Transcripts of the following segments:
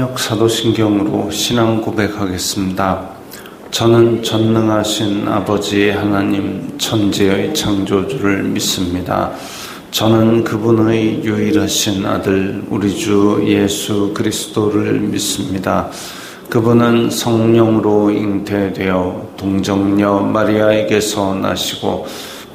번역 사도신경으로 신앙 고백하겠습니다. 저는 전능하신 아버지 하나님 천지의 창조주를 믿습니다. 저는 그분의 유일하신 아들 우리 주 예수 그리스도를 믿습니다. 그분은 성령으로 잉태되어 동정녀 마리아에게서 나시고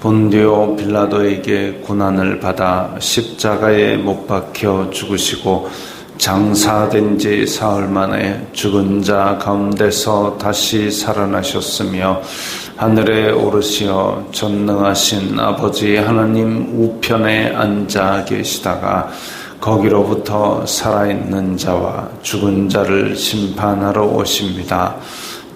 본디오 빌라도에게 고난을 받아 십자가에 못 박혀 죽으시고 장사된 지 사흘 만에 죽은 자 가운데서 다시 살아나셨으며 하늘에 오르시어 전능하신 아버지 하나님 우편에 앉아 계시다가 거기로부터 살아있는 자와 죽은 자를 심판하러 오십니다.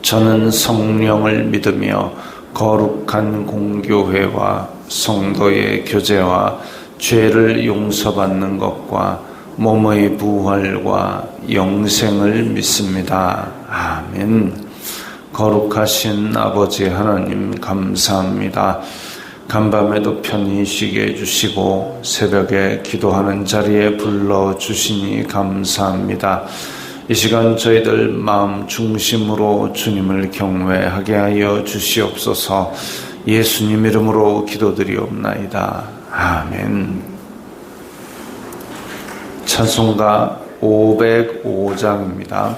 저는 성령을 믿으며 거룩한 공교회와 성도의 교제와 죄를 용서받는 것과 몸의 부활과 영생을 믿습니다. 아멘. 거룩하신 아버지 하나님 감사합니다. 간밤에도 편히 쉬게 해주시고 새벽에 기도하는 자리에 불러주시니 감사합니다. 이 시간 저희들 마음 중심으로 주님을 경외하게 하여 주시옵소서. 예수님 이름으로 기도드리옵나이다. 아멘. 찬송가 505장입니다.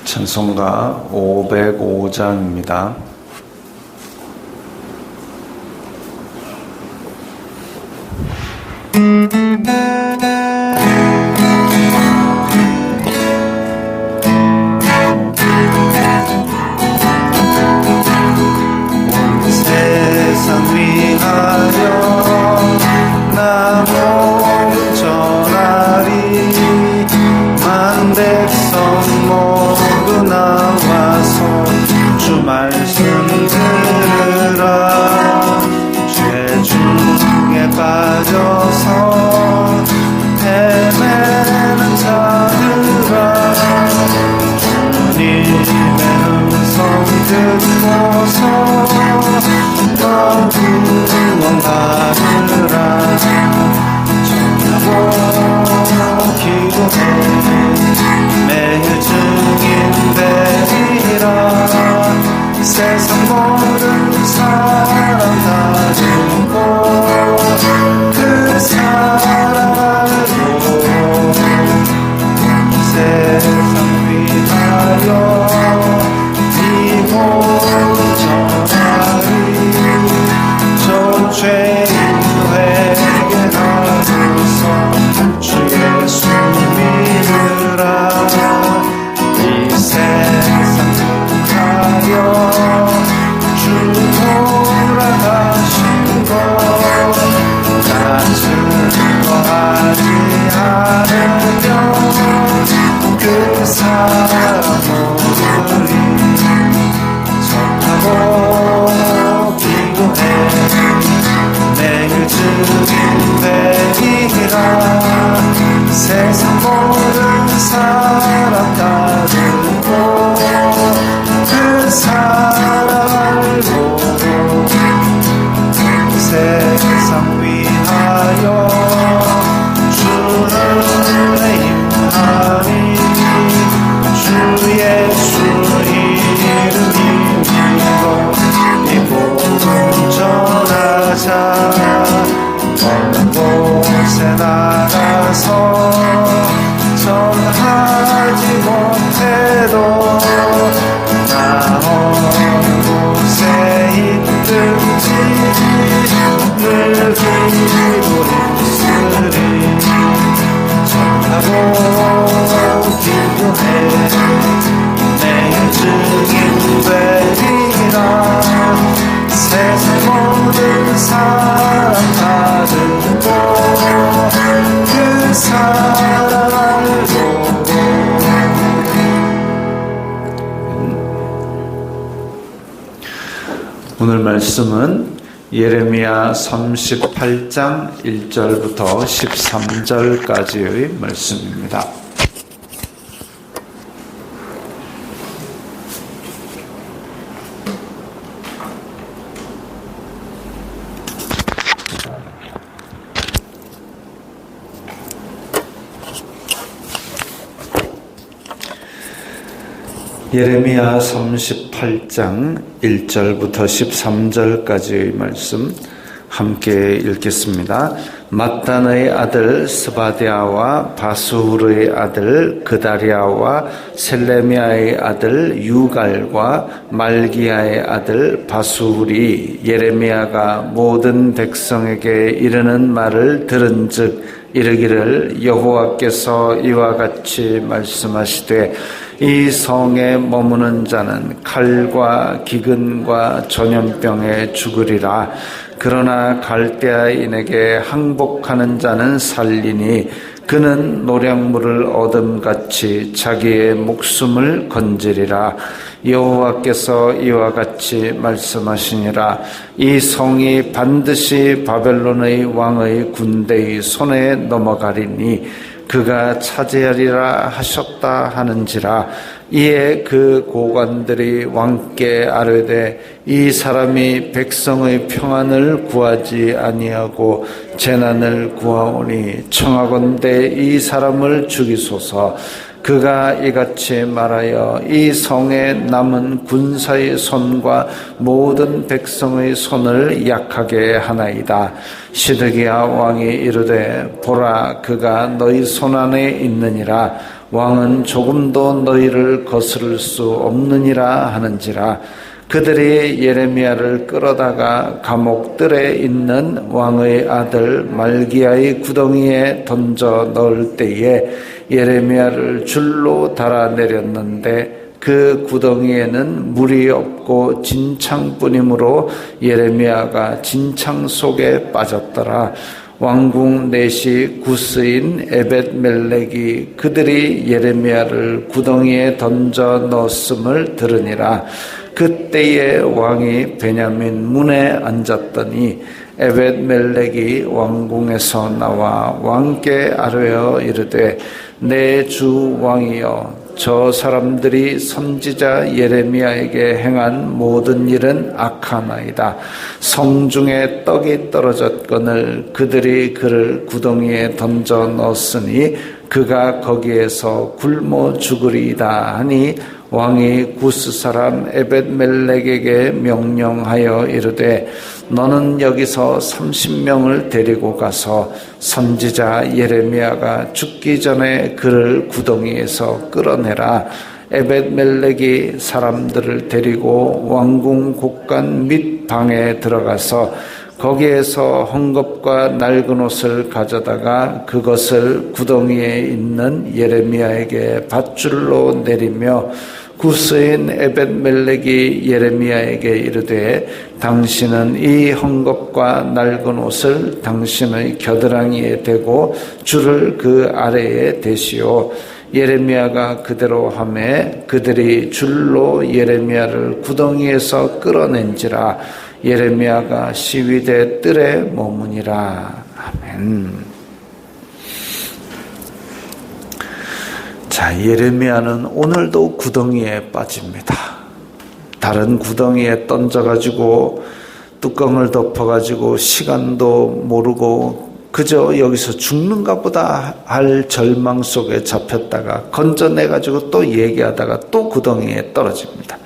찬송가 505장입니다. 세상 위하여 나 몸 전하리 만 백성 모두 나와서 주 말씀 들으라. 죄 중에 빠져서 헤매는 자들아 주님의 음성 듣고서 너 구원받으라. 전하고 기도해 매일 증인되리라. 세상 모든 사람 다 듣고 그 사랑으로 세상 위하여 네 몸 전하리. 저 죄인 회개하소서. 주 예수 믿으라. 이 세상 하여 주 돌아가신 것 나 증거하지 않으면 그 사람 모르리. 전하고 기도해 매일 증인되리라. 세상 모든 사람 다 듣고 그 사랑을 보고 세상 위하여 주를 임하니. 주 예수 이름 믿고 이 복음 전하자. 먼 곳에 나가서 전하지 못해도 나 어느 곳에 있든지 늘 기도했으리. 전하고 기도해 매일 증인되리라. 세상 모든 사람 다 듣고 그 사랑을 보고. 오늘 말씀은 예레미야 38장 1절부터 13절까지의 말씀입니다. 예레미야 38장 1절부터 13절까지의 말씀 함께 읽겠습니다. mattan의 아들 스바디아와 바수르의 아들 그다리아와 셀레미야의 아들 유갈과 말기야의 아들 바술이 예레미야가 모든 백성에게 이르는 말을 들은즉 이르기를 여호와께서 이와 같이 말씀하시되 이 성에 머무는 자는 칼과 기근과 전염병에 죽으리라. 그러나 갈대아인에게 항복하는 자는 살리니 그는 노량물을 얻음같이 자기의 목숨을 건지리라. 여호와께서 이와 같이 말씀하시니라. 이 성이 반드시 바벨론의 왕의 군대의 손에 넘어가리니 그가 차지하리라 하셨다 하는지라. 이에 그 고관들이 왕께 아뢰되 이 사람이 백성의 평안을 구하지 아니하고 재난을 구하오니 청하건대 이 사람을 죽이소서. 그가 이같이 말하여 이 성에 남은 군사의 손과 모든 백성의 손을 약하게 하나이다. 시드기야 왕이 이르되 보라 그가 너희 손안에 있느니라. 왕은 조금도 너희를 거스를 수 없느니라 하는지라. 그들이 예레미야를 끌어다가 감옥들에 있는 왕의 아들 말기야의 구덩이에 던져 넣을 때에 예레미야를 줄로 달아내렸는데 그 구덩이에는 물이 없고 진창뿐이므로 예레미야가 진창 속에 빠졌더라. 왕궁 넷이 구스인 에벳멜렉이 그들이 예레미야를 구덩이에 던져 넣었음을 들으니라. 그때에 왕이 베냐민 문에 앉았더니 에벳멜렉이 왕궁에서 나와 왕께 아뢰어 이르되 내 주 왕이여 저 사람들이 선지자 예레미야에게 행한 모든 일은 악하나이다. 성중에 떡이 떨어졌거늘 그들이 그를 구덩이에 던져 넣었으니 그가 거기에서 굶어 죽으리이다 하니 왕이 구스 사람 에벳멜렉에게 명령하여 이르되 너는 여기서 30명을 데리고 가서 선지자 예레미야가 죽기 전에 그를 구덩이에서 끌어내라. 에벳멜렉이 사람들을 데리고 왕궁 곳간 및 방에 들어가서 거기에서 헝겊과 낡은 옷을 가져다가 그것을 구덩이에 있는 예레미야에게 밧줄로 내리며 구스인 에벳멜렉이 예레미야에게 이르되 당신은 이 헝겊과 낡은 옷을 당신의 겨드랑이에 대고 줄을 그 아래에 대시오. 예레미야가 그대로 하매 그들이 줄로 예레미야를 구덩이에서 끌어낸지라. 예레미야가 시위대 뜰에 머무니라. 아멘. 자, 예레미야는 오늘도 구덩이에 빠집니다. 다른 구덩이에 던져가지고 뚜껑을 덮어가지고 시간도 모르고 그저 여기서 죽는가 보다 할 절망 속에 잡혔다가 건져내가지고 또 얘기하다가 또 구덩이에 떨어집니다.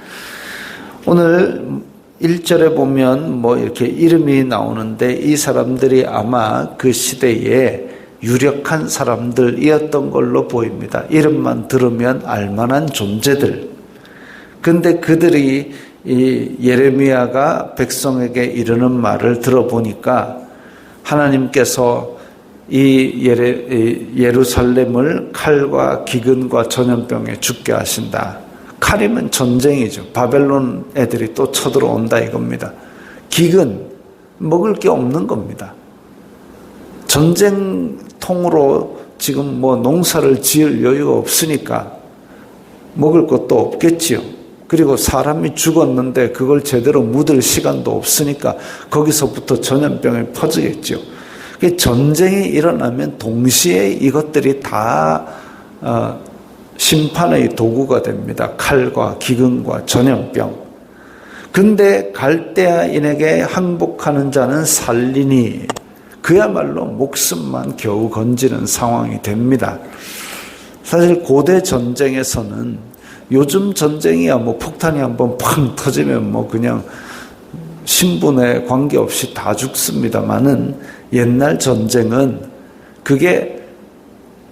오늘 1절에 보면 이렇게 이름이 나오는데 이 사람들이 아마 그 시대에 유력한 사람들이었던 걸로 보입니다. 이름만 들으면 알만한 존재들. 근데 그들이 이 예레미야가 백성에게 이르는 말을 들어보니까 하나님께서 이 예루살렘을 칼과 기근과 전염병에 죽게 하신다. 칼이면 전쟁이죠. 바벨론 애들이 또 쳐들어온다 이겁니다. 기근, 먹을 게 없는 겁니다. 전쟁통으로 지금 농사를 지을 여유가 없으니까 먹을 것도 없겠지요. 그리고 사람이 죽었는데 그걸 제대로 묻을 시간도 없으니까 거기서부터 전염병이 퍼지겠죠. 전쟁이 일어나면 동시에 이것들이 다 심판의 도구가 됩니다. 칼과 기근과 전염병. 근데 갈대아인에게 항복하는 자는 살리니 그야말로 목숨만 겨우 건지는 상황이 됩니다. 사실 고대 전쟁에서는 요즘 전쟁이야 뭐 폭탄이 한번 팡 터지면 뭐 그냥 신분에 관계없이 다 죽습니다만은 옛날 전쟁은 그게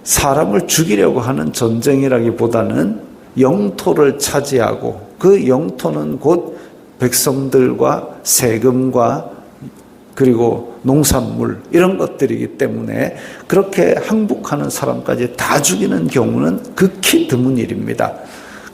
사람을 죽이려고 하는 전쟁이라기보다는 영토를 차지하고 그 영토는 곧 백성들과 세금과 그리고 농산물 이런 것들이기 때문에 그렇게 항복하는 사람까지 다 죽이는 경우는 극히 드문 일입니다.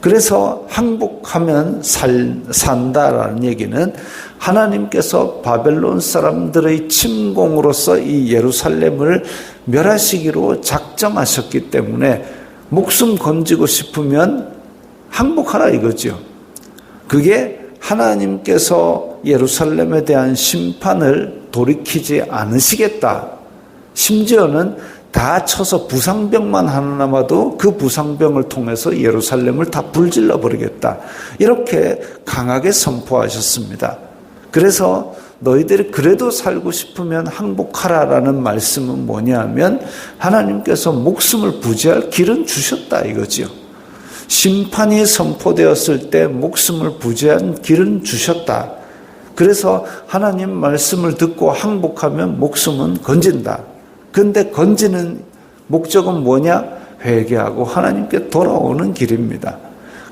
그래서 항복하면 산다라는 얘기는 하나님께서 바벨론 사람들의 침공으로서 이 예루살렘을 멸하시기로 작정하셨기 때문에 목숨 건지고 싶으면 항복하라 이거죠. 그게 하나님께서 예루살렘에 대한 심판을 돌이키지 않으시겠다. 심지어는 다 쳐서 부상병만 하나 남아도 그 부상병을 통해서 예루살렘을 다 불질러 버리겠다. 이렇게 강하게 선포하셨습니다. 그래서 너희들이 그래도 살고 싶으면 항복하라라는 말씀은 뭐냐 하면 하나님께서 목숨을 부지할 길은 주셨다 이거지요. 심판이 선포되었을 때 목숨을 부지한 길은 주셨다. 그래서 하나님 말씀을 듣고 항복하면 목숨은 건진다. 근데 건지는 목적은 뭐냐? 회개하고 하나님께 돌아오는 길입니다.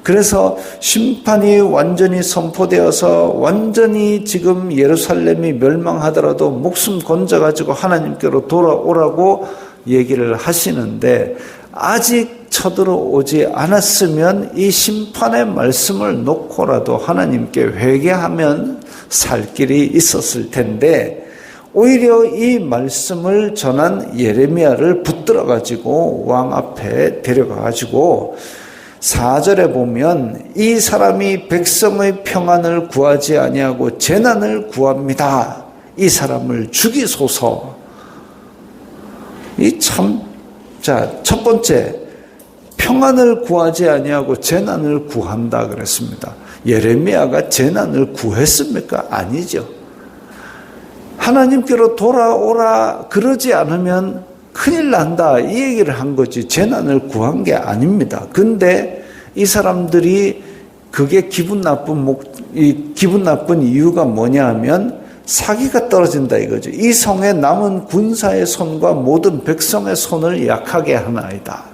그래서 심판이 완전히 선포되어서 완전히 지금 예루살렘이 멸망하더라도 목숨 건져가지고 하나님께로 돌아오라고 얘기를 하시는데 아직 쳐들어오지 않았으면 이 심판의 말씀을 놓고라도 하나님께 회개하면 살 길이 있었을 텐데 오히려 이 말씀을 전한 예레미야를 붙들어가지고 왕 앞에 데려가가지고 4절에 보면 이 사람이 백성의 평안을 구하지 아니하고 재난을 구합니다. 이 사람을 죽이소서. 첫 번째 평안을 구하지 아니하고 재난을 구한다 그랬습니다. 예레미야가 재난을 구했습니까? 아니죠. 하나님께로 돌아오라 그러지 않으면 큰일 난다 이 얘기를 한 거지 재난을 구한 게 아닙니다. 근데 이 사람들이 그게 기분 나쁜 이유가 뭐냐 하면 사기가 떨어진다 이거죠. 이 성에 남은 군사의 손과 모든 백성의 손을 약하게 하나이다.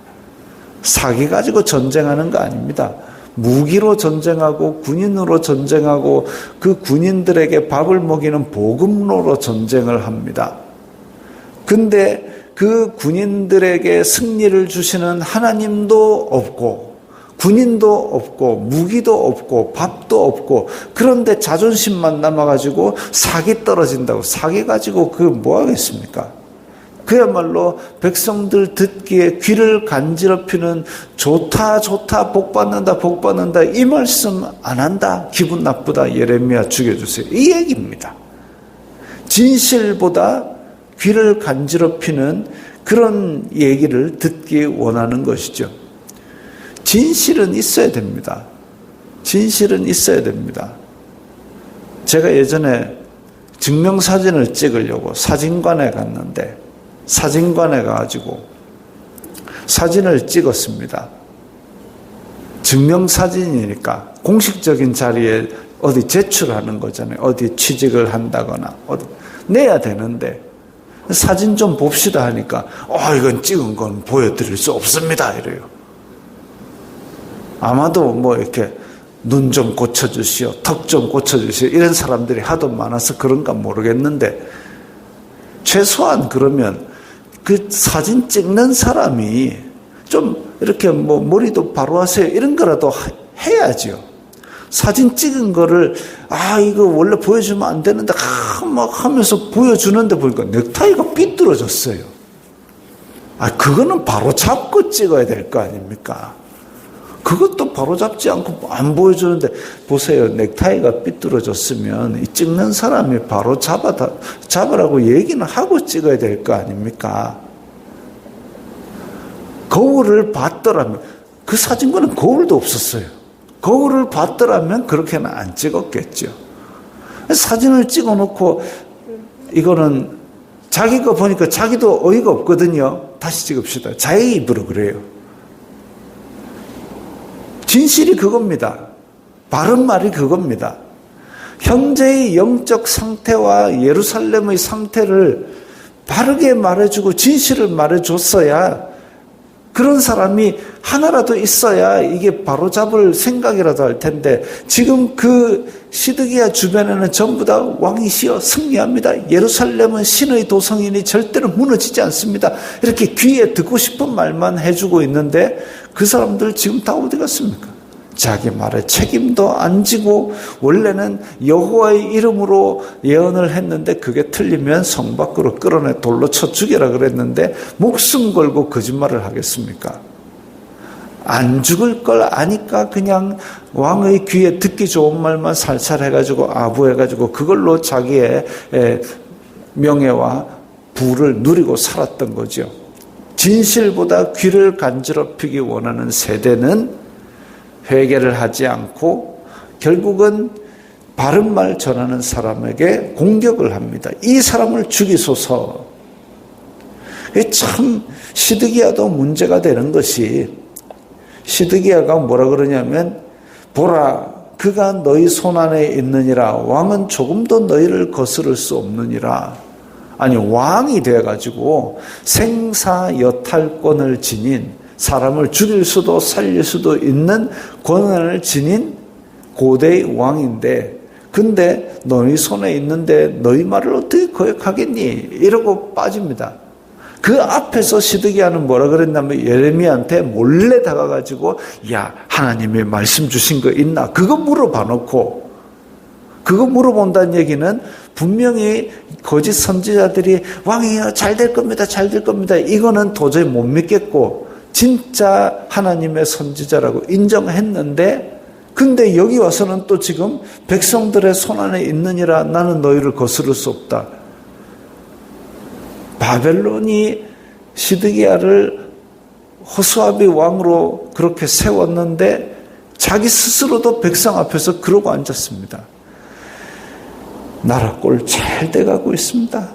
사기 가지고 전쟁하는 거 아닙니다. 무기로 전쟁하고 군인으로 전쟁하고 그 군인들에게 밥을 먹이는 보급로로 전쟁을 합니다. 근데 그 군인들에게 승리를 주시는 하나님도 없고 군인도 없고 무기도 없고 밥도 없고 그런데 자존심만 남아가지고 사기 떨어진다고 사기 가지고 그 뭐 하겠습니까? 그야말로 백성들 듣기에 귀를 간지럽히는 좋다 복받는다 이 말씀 안 한다 기분 나쁘다 예레미야 죽여주세요 이 얘기입니다. 진실보다 귀를 간지럽히는 그런 얘기를 듣기 원하는 것이죠. 진실은 있어야 됩니다. 진실은 있어야 됩니다. 제가 예전에 증명사진을 찍으려고 사진관에 갔는데 사진관에 가가지고 사진을 찍었습니다. 증명사진이니까 공식적인 자리에 어디 제출하는 거잖아요. 어디 취직을 한다거나 어디 내야 되는데 사진 좀 봅시다 하니까 이건 찍은 건 보여드릴 수 없습니다 이래요. 아마도 뭐 이렇게 눈 좀 고쳐주시오 턱 좀 고쳐주시오 이런 사람들이 하도 많아서 그런가 모르겠는데 최소한 그러면 그 사진 찍는 사람이 좀 이렇게 뭐 머리도 바로 하세요 이런 거라도 해야죠. 사진 찍은 거를 이거 원래 보여주면 안 되는데 막 하면서 보여주는데 보니까 넥타이가 삐뚤어졌어요. 그거는 바로 잡고 찍어야 될 거 아닙니까? 그것도 바로 잡지 않고 안 보여주는데 보세요. 넥타이가 삐뚤어졌으면 이 찍는 사람이 바로 잡으라고 얘기는 하고 찍어야 될 거 아닙니까? 거울을 봤더라면 그 사진관은 거울도 없었어요. 거울을 봤더라면 그렇게는 안 찍었겠죠. 사진을 찍어놓고 이거는 자기가 보니까 자기도 어이가 없거든요. 다시 찍읍시다. 자기 입으로 그래요. 진실이 그겁니다. 바른 말이 그겁니다. 현재의 영적 상태와 예루살렘의 상태를 바르게 말해주고 진실을 말해줬어야, 그런 사람이 하나라도 있어야 이게 바로잡을 생각이라도 할 텐데, 지금 그 시드기야 주변에는 전부 다 왕이시여 승리합니다, 예루살렘은 신의 도성이니 절대로 무너지지 않습니다, 이렇게 귀에 듣고 싶은 말만 해주고 있는데, 그 사람들 지금 다 어디 갔습니까? 자기 말에 책임도 안 지고, 원래는 여호와의 이름으로 예언을 했는데 그게 틀리면 성 밖으로 끌어내 돌로 쳐 죽여라 그랬는데 목숨 걸고 거짓말을 하겠습니까? 안 죽을 걸 아니까 그냥 왕의 귀에 듣기 좋은 말만 살살 해가지고 아부해가지고 그걸로 자기의 명예와 부를 누리고 살았던 거죠. 진실보다 귀를 간지럽히기 원하는 세대는 회개를 하지 않고 결국은 바른 말 전하는 사람에게 공격을 합니다. 이 사람을 죽이소서. 참 시드기야도 문제가 되는 것이, 시드기야가 뭐라 그러냐면, 보라 그가 너희 손안에 있느니라, 왕은 조금도 너희를 거스를 수 없느니라. 아니, 왕이 돼가지고 생사여탈권을 지닌, 사람을 죽일 수도 살릴 수도 있는 권한을 지닌 고대의 왕인데, 근데 너희 손에 있는데 너희 말을 어떻게 거역하겠니? 이러고 빠집니다. 그 앞에서 시드기야는 뭐라 그랬냐면, 예레미야한테 몰래 다가가지고 야, 하나님이 말씀 주신 거 있나? 그거 물어봐 놓고, 그거 물어본다는 얘기는 분명히 거짓 선지자들이 왕이요 잘 될 겁니다, 잘 될 겁니다, 이거는 도저히 못 믿겠고 진짜 하나님의 선지자라고 인정했는데, 근데 여기 와서는 또 지금 백성들의 손안에 있느니라, 나는 너희를 거스를 수 없다. 바벨론이 시드기야를 호수아비 왕으로 그렇게 세웠는데 자기 스스로도 백성 앞에서 그러고 앉았습니다. 나라 꼴 잘 돼가고 있습니다.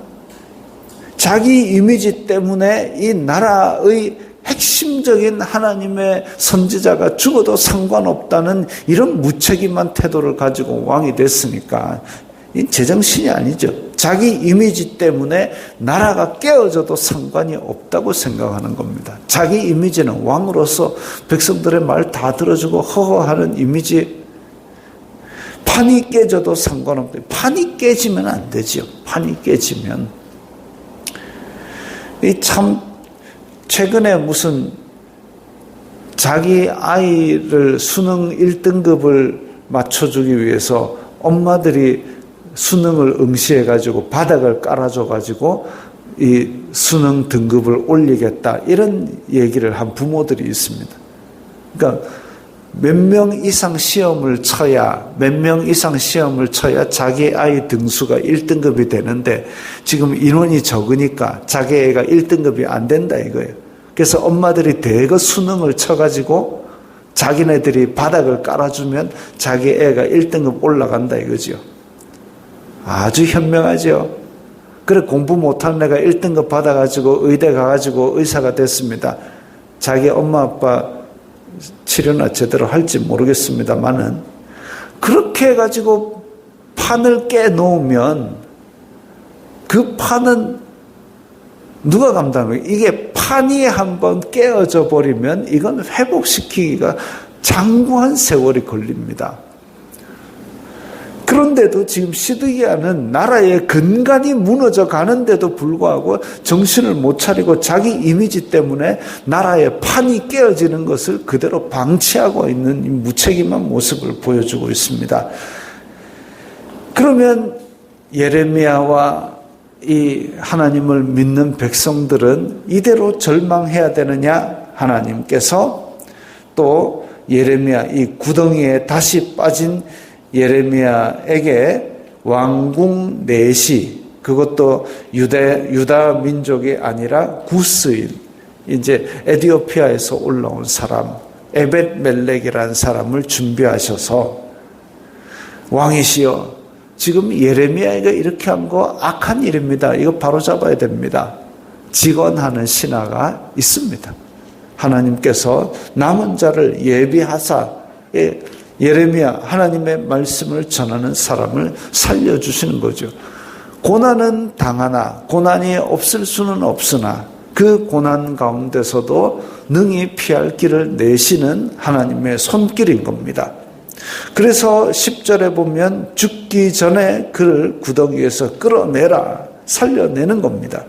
자기 이미지 때문에 이 나라의 핵심적인 하나님의 선지자가 죽어도 상관없다는 이런 무책임한 태도를 가지고 왕이 됐으니까 이 제정신이 아니죠. 자기 이미지 때문에 나라가 깨어져도 상관이 없다고 생각하는 겁니다. 자기 이미지는 왕으로서 백성들의 말 다 들어주고 허허하는 이미지, 판이 깨져도 상관없다. 판이 깨지면 안 되죠. 판이 깨지면. 이 참 최근에 무슨 자기 아이를 수능 1등급을 맞춰주기 위해서 엄마들이 수능을 응시해가지고 바닥을 깔아줘가지고 이 수능 등급을 올리겠다, 이런 얘기를 한 부모들이 있습니다. 그러니까 몇 명 이상 시험을 쳐야 자기 아이 등수가 1등급이 되는데, 지금 인원이 적으니까 자기 애가 1등급이 안 된다 이거예요. 그래서 엄마들이 대거 수능을 쳐가지고 자기네들이 바닥을 깔아주면 자기 애가 1등급 올라간다 이거죠. 아주 현명하죠. 그래, 공부 못하는 애가 1등급 받아가지고 의대 가가지고 의사가 됐습니다. 자기 엄마 아빠 치료나 제대로 할지 모르겠습니다만은, 그렇게 해가지고 판을 깨놓으면 그 판은 누가 감당해요? 이게 판이 한번 깨어져 버리면 이건 회복시키기가 장구한 세월이 걸립니다. 그런데도 지금 시드기야는 나라의 근간이 무너져 가는데도 불구하고 정신을 못 차리고 자기 이미지 때문에 나라의 판이 깨어지는 것을 그대로 방치하고 있는 이 무책임한 모습을 보여주고 있습니다. 그러면 예레미야와 이 하나님을 믿는 백성들은 이대로 절망해야 되느냐? 하나님께서 또 예레미야, 이 구덩이에 다시 빠진 예레미야에게 왕궁 내시, 그것도 유다 민족이 아니라 구스인, 이제 에티오피아에서 올라온 사람, 에벳멜렉이라는 사람을 준비하셔서, 왕이시여, 지금 예레미야가 이렇게 한 거 악한 일입니다. 이거 바로 잡아야 됩니다. 직언하는 신하가 있습니다. 하나님께서 남은 자를 예비하사 예레미야, 하나님의 말씀을 전하는 사람을 살려주시는 거죠. 고난은 당하나 고난이 없을 수는 없으나 그 고난 가운데서도 능히 피할 길을 내시는 하나님의 손길인 겁니다. 그래서 10절에 보면 죽기 전에 그를 구덩이에서 끌어내라, 살려내는 겁니다.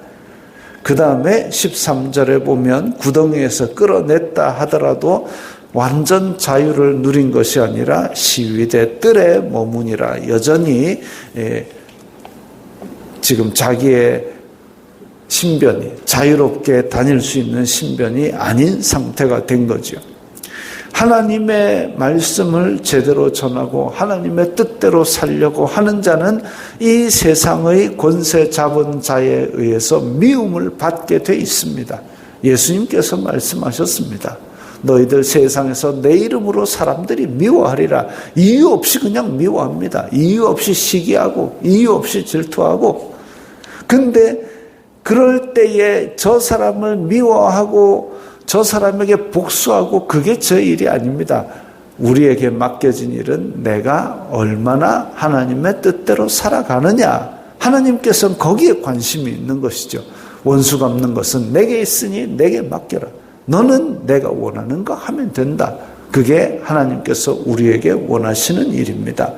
그 다음에 13절에 보면 구덩이에서 끌어냈다 하더라도 완전 자유를 누린 것이 아니라 시위대 뜰에 머무니라, 여전히 지금 자기의 신변이 자유롭게 다닐 수 있는 신변이 아닌 상태가 된 거죠. 하나님의 말씀을 제대로 전하고 하나님의 뜻대로 살려고 하는 자는 이 세상의 권세 잡은 자에 의해서 미움을 받게 돼 있습니다. 예수님께서 말씀하셨습니다. 너희들 세상에서 내 이름으로 사람들이 미워하리라. 이유 없이 그냥 미워합니다. 이유 없이 시기하고 이유 없이 질투하고. 근데 그럴 때에 저 사람을 미워하고 저 사람에게 복수하고 그게 저 일이 아닙니다. 우리에게 맡겨진 일은 내가 얼마나 하나님의 뜻대로 살아가느냐. 하나님께서는 거기에 관심이 있는 것이죠. 원수 갚는 것은 내게 있으니 내게 맡겨라. 너는 내가 원하는 거 하면 된다. 그게 하나님께서 우리에게 원하시는 일입니다.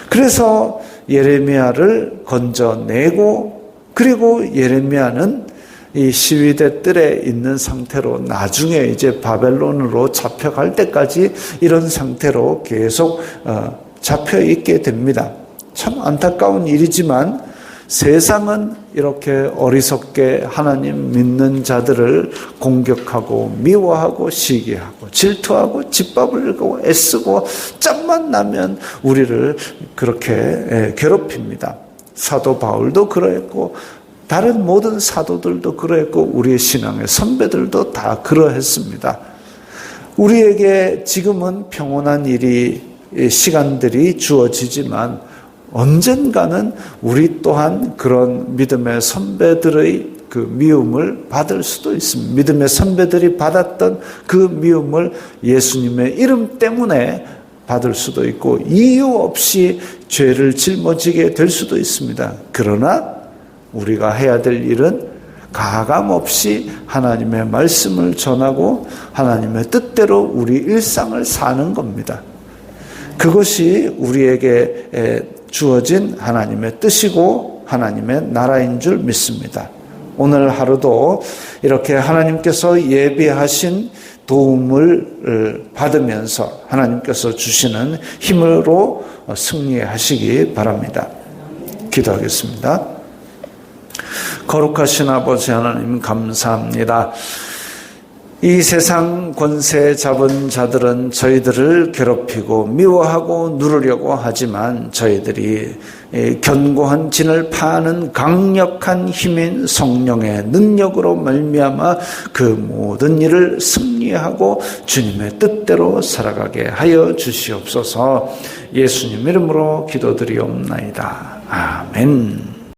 그래서 예레미야를 건져내고, 그리고 예레미야는 이 시위대 뜰에 있는 상태로 나중에 이제 바벨론으로 잡혀갈 때까지 이런 상태로 계속 잡혀 있게 됩니다. 참 안타까운 일이지만 세상은 이렇게 어리석게 하나님 믿는 자들을 공격하고 미워하고 시기하고 질투하고 짓밟으려고 애쓰고 짬만 나면 우리를 그렇게 괴롭힙니다. 사도 바울도 그러했고 다른 모든 사도들도 그러했고 우리의 신앙의 선배들도 다 그러했습니다. 우리에게 지금은 평온한 시간들이 주어지지만 언젠가는 우리 또한 그런 믿음의 선배들의 그 미움을 받을 수도 있습니다. 믿음의 선배들이 받았던 그 미움을 예수님의 이름 때문에 받을 수도 있고 이유 없이 죄를 짊어지게 될 수도 있습니다. 그러나 우리가 해야 될 일은 가감없이 하나님의 말씀을 전하고 하나님의 뜻대로 우리 일상을 사는 겁니다. 그것이 우리에게 주어진 하나님의 뜻이고 하나님의 나라인 줄 믿습니다. 오늘 하루도 이렇게 하나님께서 예비하신 도움을 받으면서 하나님께서 주시는 힘으로 승리하시기 바랍니다. 기도하겠습니다. 거룩하신 아버지 하나님 감사합니다. 이 세상 권세 잡은 자들은 저희들을 괴롭히고 미워하고 누르려고 하지만 저희들이 견고한 진을 파는 강력한 힘인 성령의 능력으로 말미암아 그 모든 일을 승리하고 주님의 뜻대로 살아가게 하여 주시옵소서. 예수님 이름으로 기도드리옵나이다. 아멘.